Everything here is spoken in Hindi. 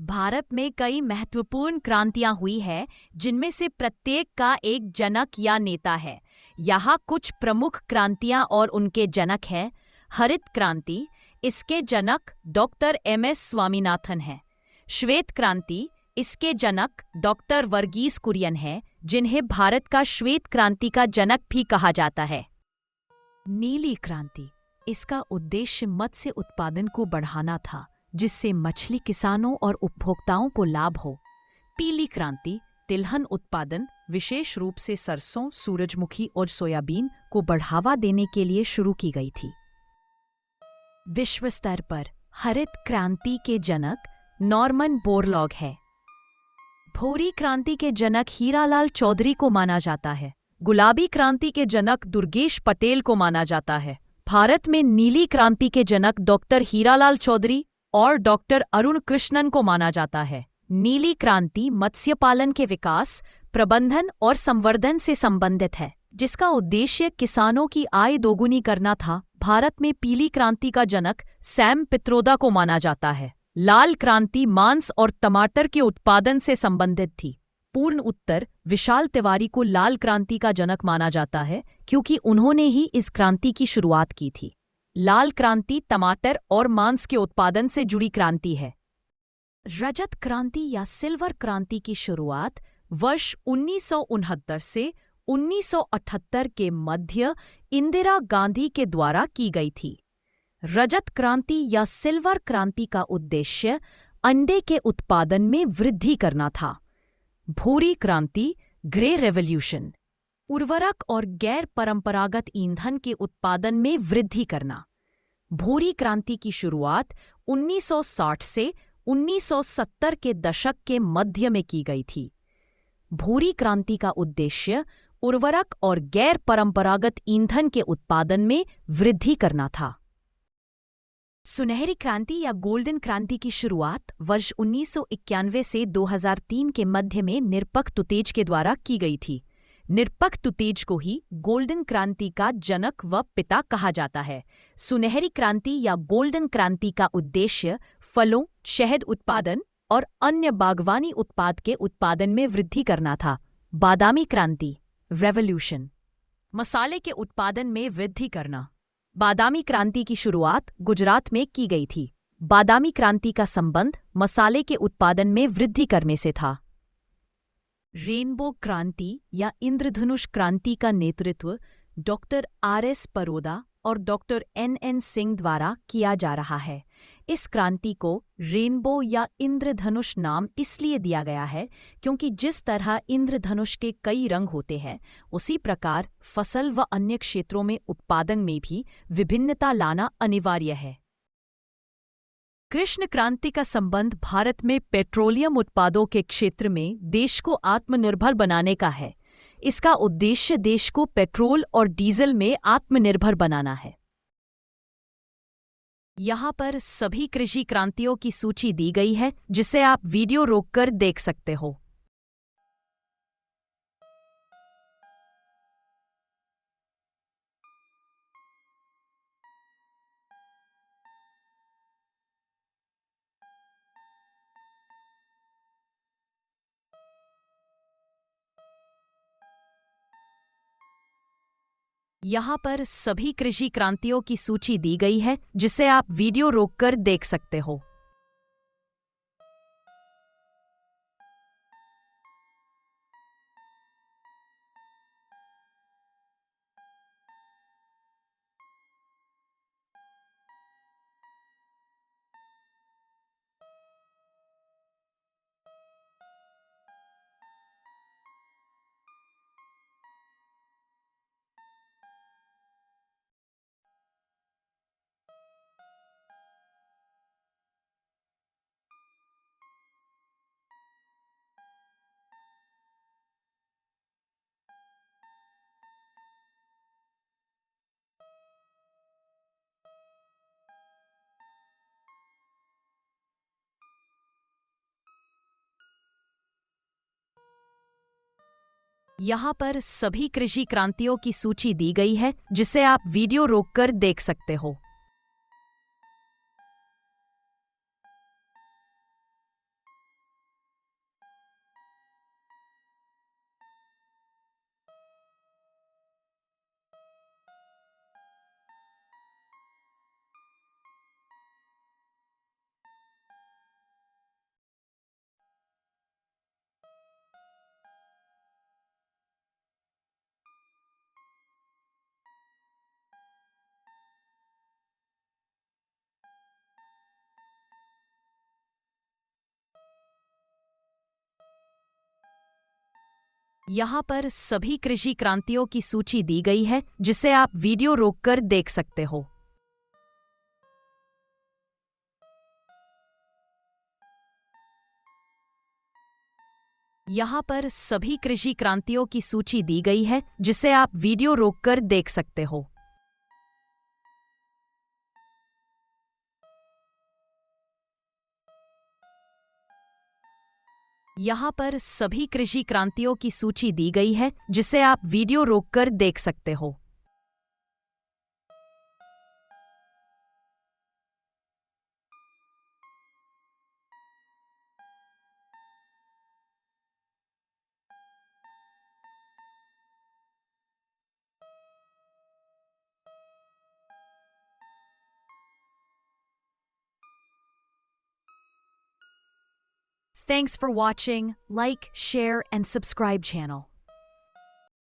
भारत में कई महत्वपूर्ण क्रांतियां हुई है, जिनमें से प्रत्येक का एक जनक या नेता है। यहाँ कुछ प्रमुख क्रांतियां और उनके जनक हैं। हरित क्रांति, इसके जनक डॉक्टर एम.एस. स्वामीनाथन हैं। श्वेत क्रांति, इसके जनक डॉक्टर वर्गीस कुरियन हैं, जिन्हें भारत का श्वेत क्रांति का जनक भी कहा जाता है। नीली क्रांति, इसका उद्देश्य मत्स्य उत्पादन को बढ़ाना था, जिससे मछली किसानों और उपभोक्ताओं को लाभ हो। पीली क्रांति, तिलहन उत्पादन, विशेष रूप से सरसों, सूरजमुखी और सोयाबीन को बढ़ावा देने के लिए शुरू की गई थी। विश्व स्तर पर हरित क्रांति के जनक नॉर्मन बोरलॉग है। भूरी क्रांति के जनक हीरालाल चौधरी को माना जाता है। गुलाबी क्रांति के जनक दुर्गेश पटेल को माना जाता है। भारत में नीली क्रांति के जनक डॉक्टर हीरालाल चौधरी और डॉक्टर अरुण कृष्णन को माना जाता है। नीली क्रांति मत्स्य पालन के विकास, प्रबंधन और संवर्धन से संबंधित है, जिसका उद्देश्य किसानों की आय दोगुनी करना था। भारत में पीली क्रांति का जनक सैम पित्रोदा को माना जाता है। लाल क्रांति मांस और टमाटर के उत्पादन से संबंधित थी। पूर्ण उत्तर विशाल तिवारी को लाल क्रांति का जनक माना जाता है, क्योंकि उन्होंने ही इस क्रांति की शुरुआत की थी। लाल क्रांति टमाटर और मांस के उत्पादन से जुड़ी क्रांति है। रजत क्रांति या सिल्वर क्रांति की शुरुआत वर्ष 1969 से 1978 के मध्य इंदिरा गांधी के द्वारा की गई थी। रजत क्रांति या सिल्वर क्रांति का उद्देश्य अंडे के उत्पादन में वृद्धि करना था। भूरी क्रांति, ग्रे रेवोल्यूशन, उर्वरक और गैर परंपरागत ईंधन के उत्पादन में वृद्धि करना। भूरी क्रांति की शुरुआत 1960 से 1970 के दशक के मध्य में की गई थी। भूरी क्रांति का उद्देश्य उर्वरक और गैर परंपरागत ईंधन के उत्पादन में वृद्धि करना था। सुनहरी क्रांति या गोल्डन क्रांति की शुरुआत वर्ष 1991 से 2003 के मध्य में निरपक्ष उत्तेज के द्वारा की गई थी। निरपक्ष उत्तेज को ही गोल्डन क्रांति का जनक व पिता कहा जाता है। सुनहरी क्रांति या गोल्डन क्रांति का उद्देश्य फलों, शहद उत्पादन और अन्य बागवानी उत्पाद के उत्पादन में वृद्धि करना था। बादामी क्रांति, रेवोल्यूशन, मसाले के उत्पादन में वृद्धि करना। बादामी क्रांति की शुरुआत गुजरात में की गई थी। बादामी क्रांति का संबंध मसाले के उत्पादन में वृद्धि करने से था। रेनबो क्रांति या इंद्रधनुष क्रांति का नेतृत्व डॉक्टर आर.एस. परोदा और डॉक्टर एन.एन. सिंह द्वारा किया जा रहा है। इस क्रांति को रेनबो या इंद्रधनुष नाम इसलिए दिया गया है क्योंकि जिस तरह इंद्रधनुष के कई रंग होते हैं, उसी प्रकार फसल व अन्य क्षेत्रों में उत्पादन में भी विभिन्नता लाना अनिवार्य है। कृष्ण क्रांति का संबंध भारत में पेट्रोलियम उत्पादों के क्षेत्र में देश को आत्मनिर्भर बनाने का है। इसका उद्देश्य देश को पेट्रोल और डीजल में आत्मनिर्भर बनाना है। यहाँ पर सभी कृषि क्रांतियों की सूची दी गई है, जिसे आप वीडियो रोककर देख सकते हो। यहाँ पर सभी कृषि क्रांतियों की सूची दी गई है, जिसे आप वीडियो रोककर देख सकते हो। यहाँ पर सभी कृषि क्रांतियों की सूची दी गई है, जिसे आप वीडियो रोककर देख सकते हो। यहाँ पर सभी कृषि क्रांतियों की सूची दी गई है, जिसे आप वीडियो रोककर देख सकते हो। यहाँ पर सभी कृषि क्रांतियों की सूची दी गई है, जिसे आप वीडियो रोककर देख सकते हो। यहाँ पर सभी कृषि क्रांतियों की सूची दी गई है, जिसे आप वीडियो रोककर देख सकते हो। Thanks for watching. Like, share, and subscribe channel.